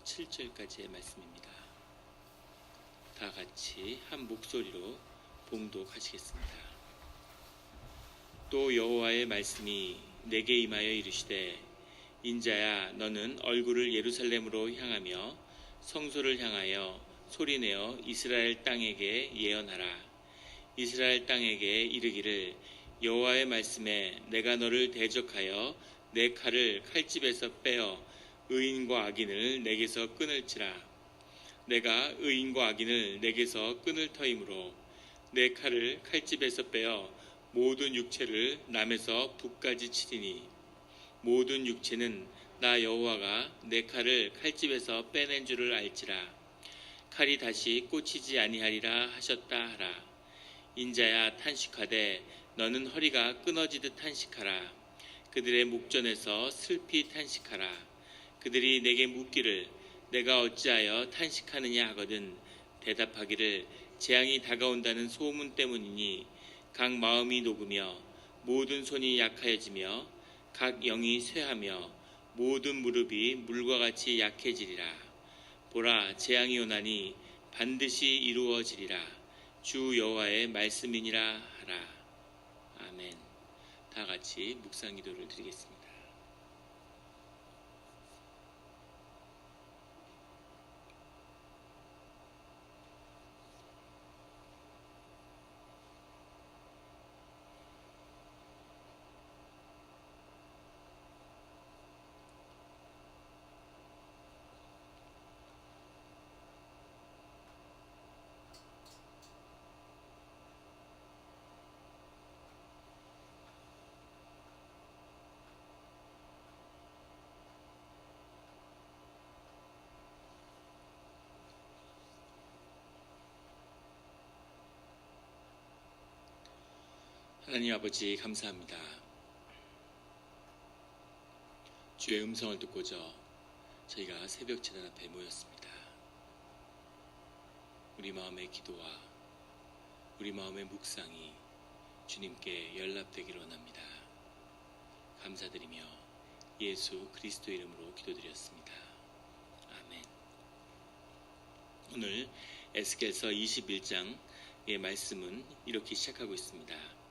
7절까지의 말씀입니다. 다 같이 한 목소리로 봉독하시겠습니다. 또 여호와의 말씀이 내게 임하여 이르시되 인자야 너는 얼굴을 예루살렘으로 향하며 성소를 향하여 소리내어 이스라엘 땅에게 예언하라. 이스라엘 땅에게 이르기를 여호와의 말씀에 내가 너를 대적하여 내 칼을 칼집에서 빼어 의인과 악인을 내게서 끊을지라. 내가 의인과 악인을 내게서 끊을 터이므로 내 칼을 칼집에서 빼어 모든 육체를 남에서 북까지 치리니 모든 육체는 나 여호와가 내 칼을 칼집에서 빼낸 줄을 알지라. 칼이 다시 꽂히지 아니하리라 하셨다 하라. 인자야 탄식하되 너는 허리가 끊어지듯 탄식하라. 그들의 목전에서 슬피 탄식하라. 그들이 내게 묻기를 내가 어찌하여 탄식하느냐 하거든 대답하기를 재앙이 다가온다는 소문 때문이니 각 마음이 녹으며 모든 손이 약하여지며 각 영이 쇠하며 모든 무릎이 물과 같이 약해지리라. 보라 재앙이 오나니 반드시 이루어지리라. 주 여호와의 말씀이니라 하라. 아멘. 다 같이 묵상 기도를 드리겠습니다. 하나님 아버지 감사합니다. 주의 음성을 듣고자 저희가 새벽 제단 앞에 모였습니다. 우리 마음의 기도와 우리 마음의 묵상이 주님께 연락되기를 원합니다. 감사드리며 예수 그리스도 이름으로 기도드렸습니다. 아멘. 오늘 에스겔서 21장의 말씀은 이렇게 시작하고 있습니다.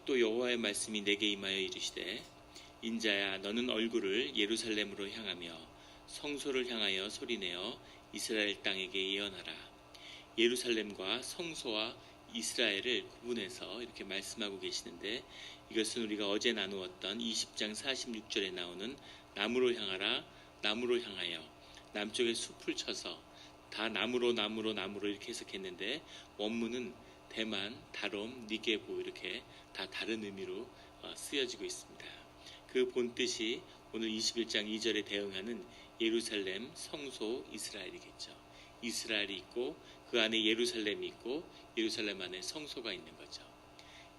또 여호와의 말씀이 내게 임하여 이르시되 인자야 너는 얼굴을 예루살렘으로 향하며 성소를 향하여 소리내어 이스라엘 땅에게 예언하라. 예루살렘과 성소와 이스라엘을 구분해서 이렇게 말씀하고 계시는데 이것은 우리가 어제 나누었던 20장 46절에 나오는 나무로 향하라 나무로 향하여 남쪽에 숲을 쳐서 다 나무로 이렇게 해석했는데 원문은 대만, 다롬, 니게보 이렇게 다 다른 의미로 쓰여지고 있습니다. 그 본뜻이 오늘 21장 2절에 대응하는 예루살렘, 성소, 이스라엘이겠죠. 이스라엘이 있고 그 안에 예루살렘이 있고 예루살렘 안에 성소가 있는 거죠.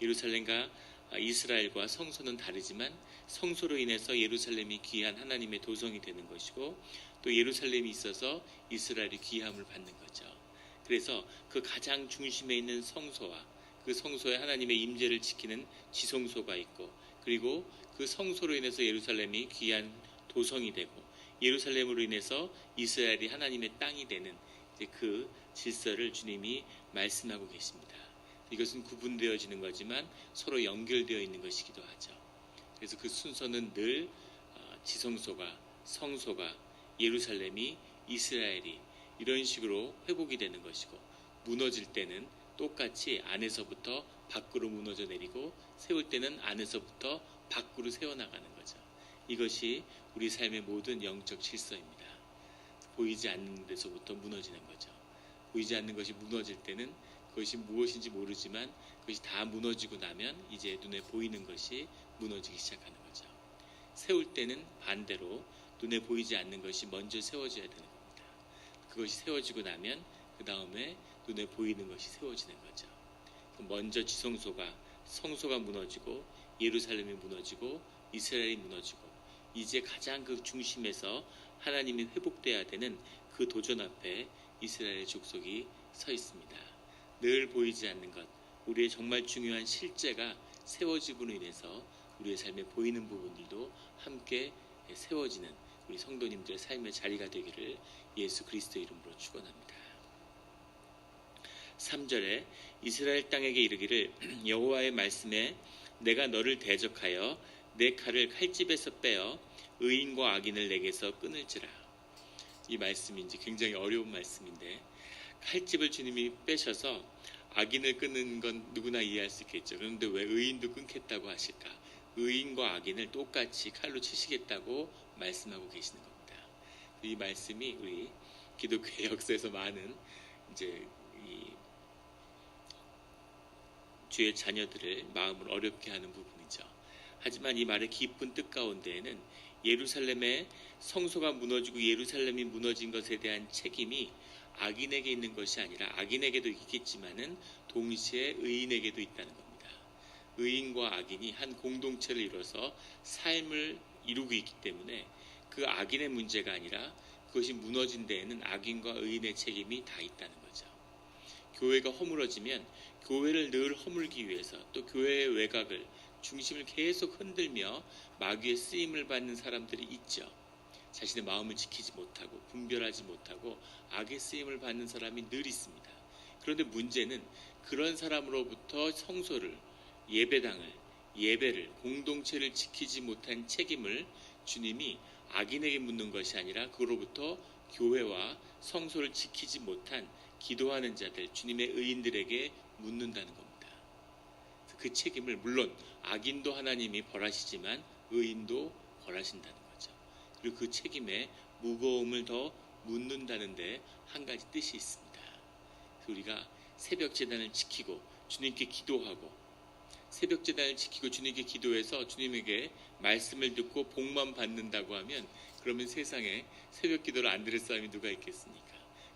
예루살렘과 이스라엘과 성소는 다르지만 성소로 인해서 예루살렘이 귀한 하나님의 도성이 되는 것이고 또 예루살렘이 있어서 이스라엘이 귀함을 받는 거죠. 그래서 그 가장 중심에 있는 성소와 그 성소에 하나님의 임재를 지키는 지성소가 있고 그리고 그 성소로 인해서 예루살렘이 귀한 도성이 되고 예루살렘으로 인해서 이스라엘이 하나님의 땅이 되는 이제 그 질서를 주님이 말씀하고 계십니다. 이것은 구분되어지는 거지만 서로 연결되어 있는 것이기도 하죠. 그래서 그 순서는 늘 지성소가 성소가 예루살렘이 이스라엘이 이런 식으로 회복이 되는 것이고 무너질 때는 똑같이 안에서부터 밖으로 무너져 내리고 세울 때는 안에서부터 밖으로 세워나가는 거죠. 이것이 우리 삶의 모든 영적 질서입니다. 보이지 않는 데서부터 무너지는 거죠. 보이지 않는 것이 무너질 때는 그것이 무엇인지 모르지만 그것이 다 무너지고 나면 이제 눈에 보이는 것이 무너지기 시작하는 거죠. 세울 때는 반대로 눈에 보이지 않는 것이 먼저 세워져야 되는 겁니다. 그것이 세워지고 나면 그 다음에 눈에 보이는 것이 세워지는 거죠. 먼저 지성소가 성소가 무너지고 예루살렘이 무너지고 이스라엘이 무너지고 이제 가장 그 중심에서 하나님이 회복돼야 되는 그 도전 앞에 이스라엘 족속이 서 있습니다. 늘 보이지 않는 것, 우리의 정말 중요한 실제가 세워짐으로 인해서 우리의 삶에 보이는 부분들도 함께 세워지는 우리 성도님들의 삶의 자리가 되기를 예수 그리스도 이름으로 축원합니다. 3절에 이스라엘 땅에게 이르기를 여호와의 말씀에 내가 너를 대적하여 내 칼을 칼집에서 빼어 의인과 악인을 내게서 끊을지라. 이 말씀이 이제 굉장히 어려운 말씀인데 칼집을 주님이 빼셔서 악인을 끊는 건 누구나 이해할 수 있겠죠. 그런데 왜 의인도 끊겠다고 하실까? 의인과 악인을 똑같이 칼로 치시겠다고 말씀하고 계시는 겁니다. 이 말씀이 우리 기독교의 역사에서 많은 이제 이 주의 자녀들을 마음을 어렵게 하는 부분이죠. 하지만 이 말의 깊은 뜻 가운데에는 예루살렘의 성소가 무너지고 예루살렘이 무너진 것에 대한 책임이 악인에게 있는 것이 아니라 악인에게도 있겠지만은 동시에 의인에게도 있다는 겁니다. 의인과 악인이 한 공동체를 이뤄서 삶을 이루고 있기 때문에 그 악인의 문제가 아니라 그것이 무너진 데에는 악인과 의인의 책임이 다 있다는 거죠. 교회가 허물어지면 교회를 늘 허물기 위해서 또 교회의 외곽을 중심을 계속 흔들며 마귀의 쓰임을 받는 사람들이 있죠. 자신의 마음을 지키지 못하고 분별하지 못하고 악의 쓰임을 받는 사람이 늘 있습니다. 그런데 문제는 그런 사람으로부터 성소를, 예배당을, 예배를, 공동체를 지키지 못한 책임을 주님이 악인에게 묻는 것이 아니라 그로부터 교회와 성소를 지키지 못한 기도하는 자들, 주님의 의인들에게 묻는다는 겁니다. 그 책임을 물론 악인도 하나님이 벌하시지만 의인도 벌하신다는 거죠. 그리고 그 책임의 무거움을 더 묻는다는데 한 가지 뜻이 있습니다. 우리가 새벽 제단을 지키고 주님께 기도하고 새벽 제단을 지키고 주님께 기도해서 주님에게 말씀을 듣고 복만 받는다고 하면 그러면 세상에 새벽 기도를 안 들을 사람이 누가 있겠습니까?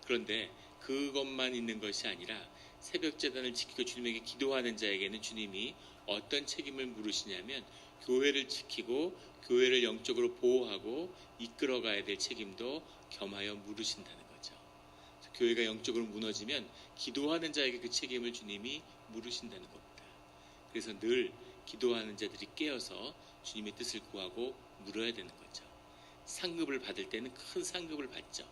그런데 그것만 있는 것이 아니라 새벽 제단을 지키고 주님에게 기도하는 자에게는 주님이 어떤 책임을 물으시냐면 교회를 지키고 교회를 영적으로 보호하고 이끌어가야 될 책임도 겸하여 물으신다는 거죠. 교회가 영적으로 무너지면 기도하는 자에게 그 책임을 주님이 물으신다는 겁니다. 그래서 늘 기도하는 자들이 깨어서 주님의 뜻을 구하고 물어야 되는 거죠. 상급을 받을 때는 큰 상급을 받죠.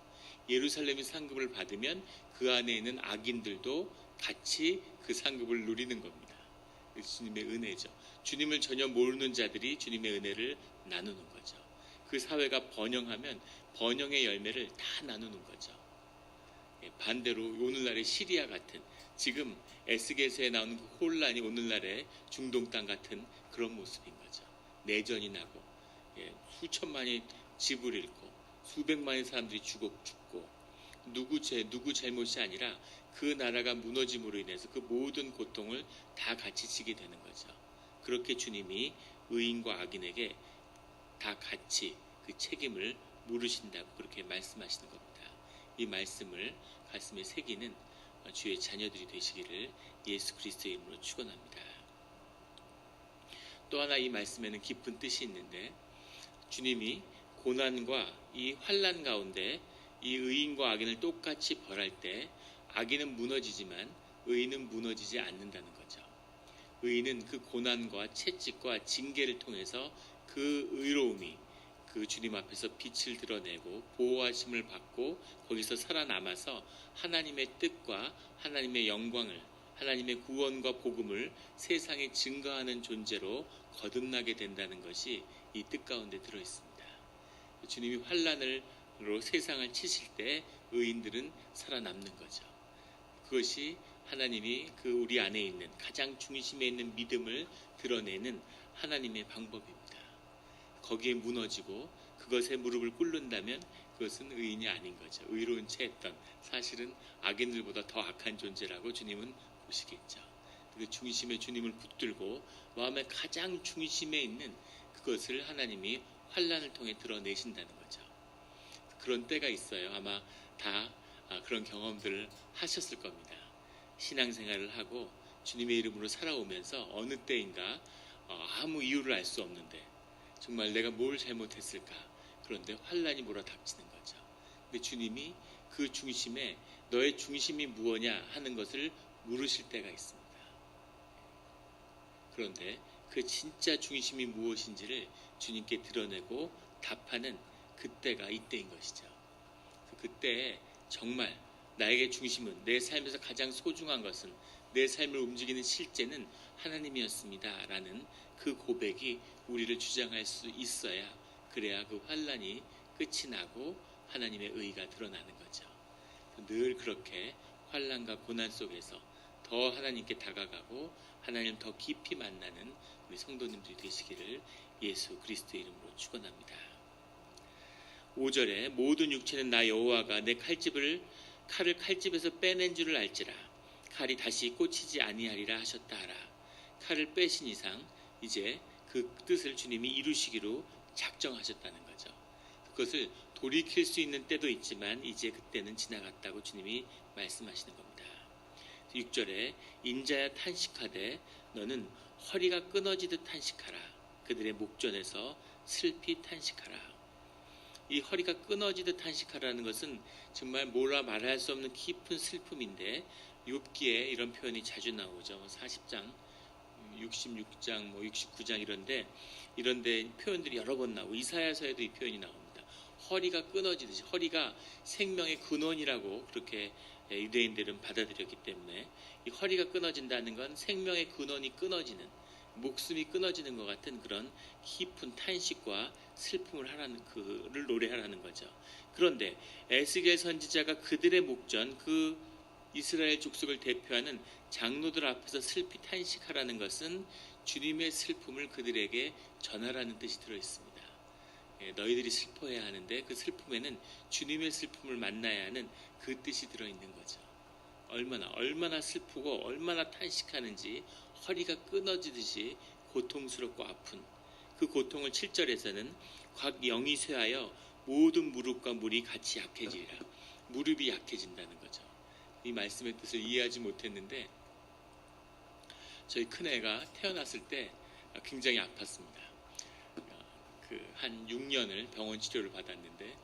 예루살렘이 상급을 받으면 그 안에 있는 악인들도 같이 그 상급을 누리는 겁니다. 주님의 은혜죠. 주님을 전혀 모르는 자들이 주님의 은혜를 나누는 거죠. 그 사회가 번영하면 번영의 열매를 다 나누는 거죠. 반대로 오늘날의 시리아 같은 지금 에스겔서에 나오는 그 혼란이 오늘날의 중동 땅 같은 그런 모습인 거죠. 내전이 나고 수천만이 집을 잃고 수백만의 사람들이 죽고 누구 잘못이 아니라 그 나라가 무너짐으로 인해서 그 모든 고통을 다 같이 지게 되는 거죠. 그렇게 주님이 의인과 악인에게 다 같이 그 책임을 물으신다고 그렇게 말씀하시는 겁니다. 이 말씀을 가슴에 새기는 주의 자녀들이 되시기를 예수 그리스도의 이름으로 축원합니다. 또 하나 이 말씀에는 깊은 뜻이 있는데 주님이 고난과 이 환난 가운데 이 의인과 악인을 똑같이 벌할 때 악인은 무너지지만 의인은 무너지지 않는다는 거죠. 의인은 그 고난과 채찍과 징계를 통해서 그 의로움이 그 주님 앞에서 빛을 드러내고 보호하심을 받고 거기서 살아남아서 하나님의 뜻과 하나님의 영광을 하나님의 구원과 복음을 세상에 증거하는 존재로 거듭나게 된다는 것이 이 뜻 가운데 들어있습니다. 주님이 환난으로 세상을 치실 때 의인들은 살아남는 거죠. 그것이 하나님이 그 우리 안에 있는 가장 중심에 있는 믿음을 드러내는 하나님의 방법입니다. 거기에 무너지고 그것에 무릎을 꿇는다면 그것은 의인이 아닌 거죠. 의로운 채 했던 사실은 악인들보다 더 악한 존재라고 주님은 보시겠죠. 그 중심에 주님을 붙들고 마음의 가장 중심에 있는 그것을 하나님이 환난을 통해 드러내신다는 거죠. 그런 때가 있어요. 아마 다 그런 경험들을 하셨을 겁니다. 신앙생활을 하고 주님의 이름으로 살아오면서 어느 때인가 아무 이유를 알 수 없는데 정말 내가 뭘 잘못했을까? 그런데 환난이 몰아닥치는 거죠. 근데 주님이 그 중심에 너의 중심이 무엇냐 하는 것을 물으실 때가 있습니다. 그런데 그 진짜 중심이 무엇인지를 주님께 드러내고 답하는 그때가 이때인 것이죠. 그때 정말 나에게 중심은, 내 삶에서 가장 소중한 것은, 내 삶을 움직이는 실제는 하나님이었습니다 라는 그 고백이 우리를 주장할 수 있어야, 그래야 그 환난이 끝이 나고 하나님의 의가 드러나는 거죠. 늘 그렇게 환난과 고난 속에서 더 하나님께 다가가고 하나님 더 깊이 만나는 우리 성도님들이 되시기를 예수 그리스도의 이름으로 축원합니다. 5절에 모든 육체는 나 여호와가 내 칼을 칼집에서 빼낸 줄을 알지라. 칼이 다시 꽂히지 아니하리라 하셨다 하라. 칼을 빼신 이상 이제 그 뜻을 주님이 이루시기로 작정하셨다는 거죠. 그것을 돌이킬 수 있는 때도 있지만 이제 그때는 지나갔다고 주님이 말씀하시는 겁니다. 6절에 인자야 탄식하되 너는 허리가 끊어지듯 탄식하라. 그들의 목전에서 슬피 탄식하라. 이 허리가 끊어지듯 탄식하라는 것은 정말 뭐라 말할 수 없는 깊은 슬픔인데, 욥기에 이런 표현이 자주 나오죠. 40장, 66장, 69장 이런데 표현들이 여러 번 나오고, 이사야서에도 이 표현이 나옵니다. 허리가 끊어지듯이, 허리가 생명의 근원이라고 그렇게 유대인들은 받아들였기 때문에 이 허리가 끊어진다는 건 생명의 근원이 끊어지는, 목숨이 끊어지는 것 같은 그런 깊은 탄식과 슬픔을 그를 노래하라는 거죠. 그런데 에스겔 선지자가 그들의 목전, 그 이스라엘 족속을 대표하는 장로들 앞에서 슬피 탄식하라는 것은 주님의 슬픔을 그들에게 전하라는 뜻이 들어있습니다. 너희들이 슬퍼해야 하는데 그 슬픔에는 주님의 슬픔을 만나야 하는 그 뜻이 들어있는 거죠. 얼마나 슬프고 얼마나 탄식하는지, 허리가 끊어지듯이 고통스럽고 아픈 그 고통을 7절에서는 각 영이 쇠하여 모든 무릎과 물이 같이 약해지리라. 무릎이 약해진다는 거죠. 이 말씀의 뜻을 이해하지 못했는데, 저희 큰애가 태어났을 때 굉장히 아팠습니다. 한 6년을 병원 치료를 받았는데,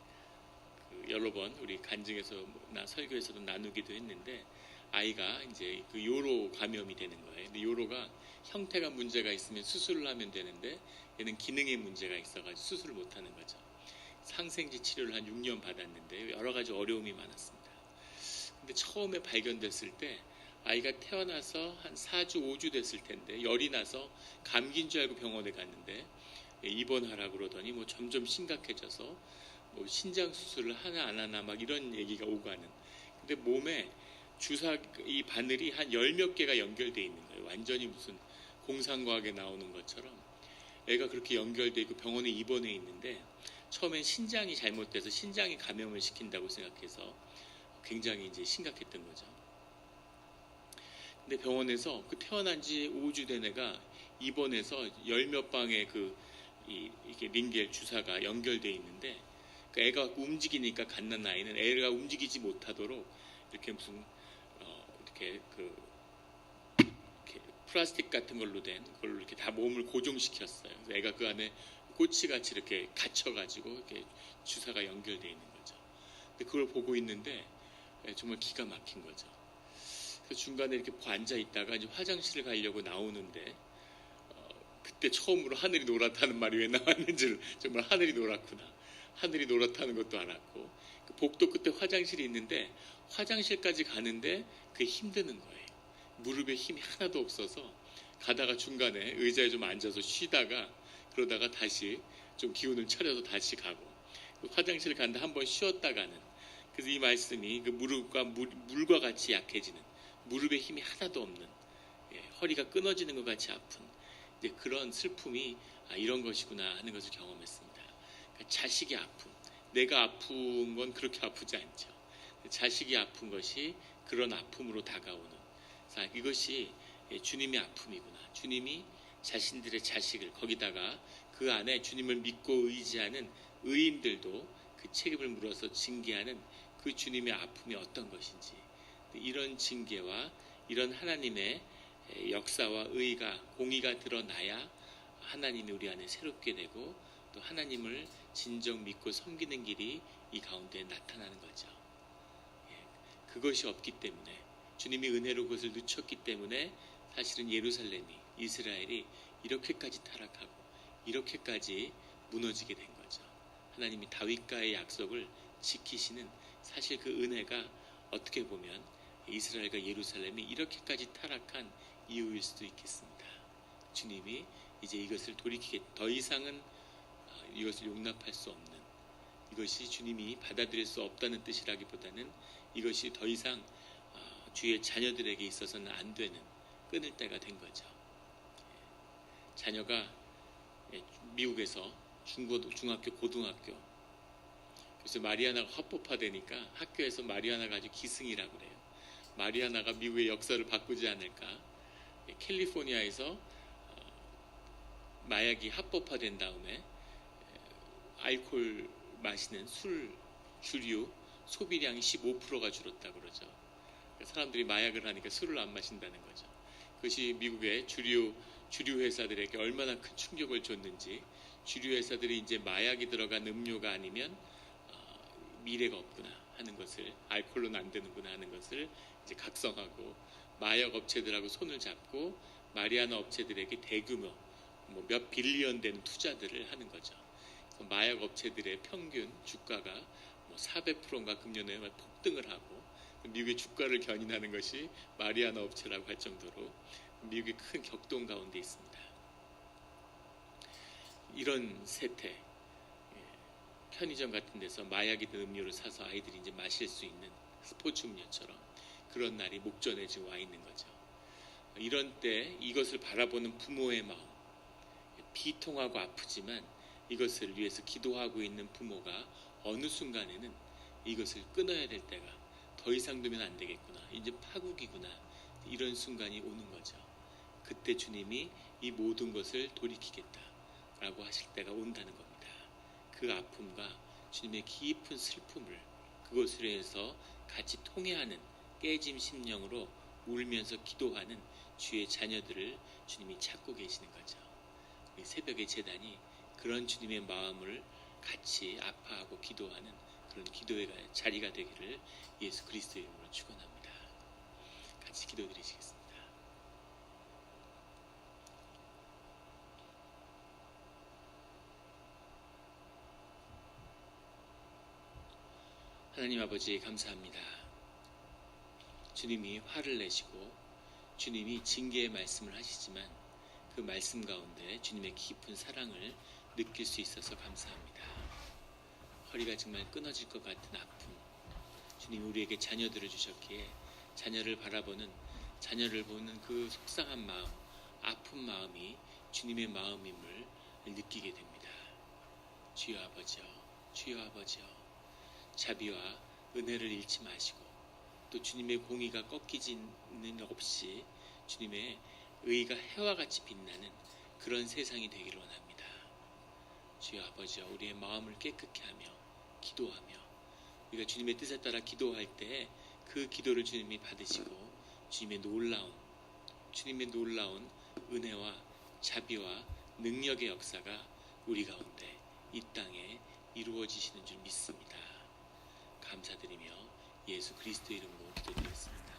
여러 번 우리 간증에서나 설교에서도 나누기도 했는데, 아이가 이제 그 요로 감염이 되는 거예요. 근데 요로가 형태가 문제가 있으면 수술을 하면 되는데, 얘는 기능에 문제가 있어가지고 수술을 못 하는 거죠. 항생제 치료를 한 6년 받았는데 여러 가지 어려움이 많았습니다. 근데 처음에 발견됐을 때 아이가 태어나서 한 4주, 5주 됐을 텐데 열이 나서 감기인 줄 알고 병원에 갔는데 입원하라 그러더니 점점 심각해져서 신장 수술을 하나 안 하나 막 이런 얘기가 오가는. 근데 몸에 주사 이 바늘이 한 10몇 개가 연결돼 있는 거예요. 완전히 무슨 공상과학에 나오는 것처럼 애가 그렇게 연결돼 있고 병원에 입원해 있는데, 처음엔 신장이 잘못돼서 신장이 감염을 시킨다고 생각해서 굉장히 이제 심각했던 거죠. 근데 병원에서 그 태어난 지 5주 된 애가 입원해서 10몇 방에 이게 링겔 주사가 연결돼 있는데, 그 애가 움직이니까 갓난아이는 애가 움직이지 못하도록 이렇게 무슨 이렇게 플라스틱 같은 걸로 된 걸로 이렇게 다 몸을 고정시켰어요. 그래서 애가 그 안에 꼬치같이 이렇게 갇혀가지고 이렇게 주사가 연결돼 있는 거죠. 근데 그걸 보고 있는데 정말 기가 막힌 거죠. 그래서 중간에 이렇게 앉아 있다가 이제 화장실을 가려고 나오는데, 그때 처음으로 하늘이 노랗다는 말이 왜 나왔는지를, 정말 하늘이 노랗구나, 하늘이 노랗다는 것도 알았고, 그 복도 끝에 화장실이 있는데 화장실까지 가는데 그게 힘드는 거예요. 무릎에 힘이 하나도 없어서 가다가 중간에 의자에 좀 앉아서 쉬다가, 그러다가 다시 좀 기운을 차려서 다시 가고, 화장실 간다 한번 쉬었다 가는. 그래서 이 말씀이 그 무릎과 물과 같이 약해지는, 무릎에 힘이 하나도 없는, 허리가 끊어지는 것 같이 아픈 이제 그런 슬픔이 이런 것이구나 하는 것을 경험했습니다. 그러니까 자식이 아픔, 내가 아픈 건 그렇게 아프지 않죠. 자식이 아픈 것이 그런 아픔으로 다가오는, 이것이 주님의 아픔이구나. 주님이 자신들의 자식을, 거기다가 그 안에 주님을 믿고 의지하는 의인들도 그 책임을 물어서 징계하는 그 주님의 아픔이 어떤 것인지, 이런 징계와 이런 하나님의 역사와 의가, 공의가 드러나야 하나님이 우리 안에 새롭게 되고 또 하나님을 진정 믿고 섬기는 길이 이 가운데 나타나는 거죠. 그것이 없기 때문에, 주님이 은혜로 그것을 늦췄기 때문에 사실은 예루살렘이, 이스라엘이 이렇게까지 타락하고 이렇게까지 무너지게 된 거죠. 하나님이 다윗과의 약속을 지키시는 사실 그 은혜가 어떻게 보면 이스라엘과 예루살렘이 이렇게까지 타락한 이유일 수도 있겠습니다. 주님이 이제 이것을 돌이키게 더 이상은 이것을 용납할 수 없는, 이것이 주님이 받아들일 수 없다는 뜻이라기보다는 이것이 더 이상 주의 자녀들에게 있어서는 안 되는, 끊을 때가 된 거죠. 자녀가 미국에서 중학교, 고등학교, 그래서 마리아나가 합법화되니까 학교에서 마리아나가 아주 기승이라고 그래요. 마리아나가 미국의 역사를 바꾸지 않을까. 캘리포니아에서 마약이 합법화된 다음에 알코올 마시는 술 주류 소비량이 15%가 줄었다고 그러죠. 사람들이 마약을 하니까 술을 안 마신다는 거죠. 그것이 미국의 주류 회사들에게 얼마나 큰 충격을 줬는지, 주류 회사들이 이제 마약이 들어간 음료가 아니면 미래가 없구나 하는 것을, 알코올로는 안 되는구나 하는 것을 이제 각성하고, 마약 업체들하고 손을 잡고 마리아나 업체들에게 대규모 몇 빌리언 되는 투자들을 하는 거죠. 마약 업체들의 평균 주가가 400%인가 금년에 폭등을 하고, 미국의 주가를 견인하는 것이 마리아나 업체라고 할 정도로 미국이 큰 격동 가운데 있습니다. 이런 세태, 편의점 같은 데서 마약이 든 음료를 사서 아이들이 이제 마실 수 있는 스포츠 음료처럼 그런 날이 목전에 지금 와 있는 거죠. 이런 때 이것을 바라보는 부모의 마음, 비통하고 아프지만 이것을 위해서 기도하고 있는 부모가 어느 순간에는 이것을 끊어야 될 때가, 더 이상 두면 안 되겠구나, 이제 파국이구나, 이런 순간이 오는 거죠. 그때 주님이 이 모든 것을 돌이키겠다라고 하실 때가 온다는 겁니다. 그 아픔과 주님의 깊은 슬픔을 그것으로 해서 같이 통회하는 깨짐 심령으로 울면서 기도하는 주의 자녀들을 주님이 찾고 계시는 거죠. 새벽의 제단이 그런 주님의 마음을 같이 아파하고 기도하는 그런 기도의 자리가 되기를 예수 그리스도의 이름으로 축원합니다. 같이 기도드리시겠습니다. 하나님 아버지 감사합니다. 주님이 화를 내시고 주님이 징계의 말씀을 하시지만 그 말씀 가운데 주님의 깊은 사랑을 느낄 수 있어서 감사합니다. 허리가 정말 끊어질 것 같은 아픔, 주님이 우리에게 자녀들을 주셨기에 자녀를 바라보는, 자녀를 보는 그 속상한 마음, 아픈 마음이 주님의 마음임을 느끼게 됩니다. 주여 아버지여, 주여 아버지여, 자비와 은혜를 잃지 마시고 또 주님의 공의가 꺾이지는 없이 주님의 의가 해와 같이 빛나는 그런 세상이 되기를 원합니다. 주여 아버지여, 우리의 마음을 깨끗게 하며 기도하며 우리가 주님의 뜻에 따라 기도할 때 그 기도를 주님이 받으시고 주님의 놀라운 은혜와 자비와 능력의 역사가 우리 가운데 이 땅에 이루어지시는 줄 믿습니다. 감사드리며 예수 그리스도 이름으로 기도드렸습니다.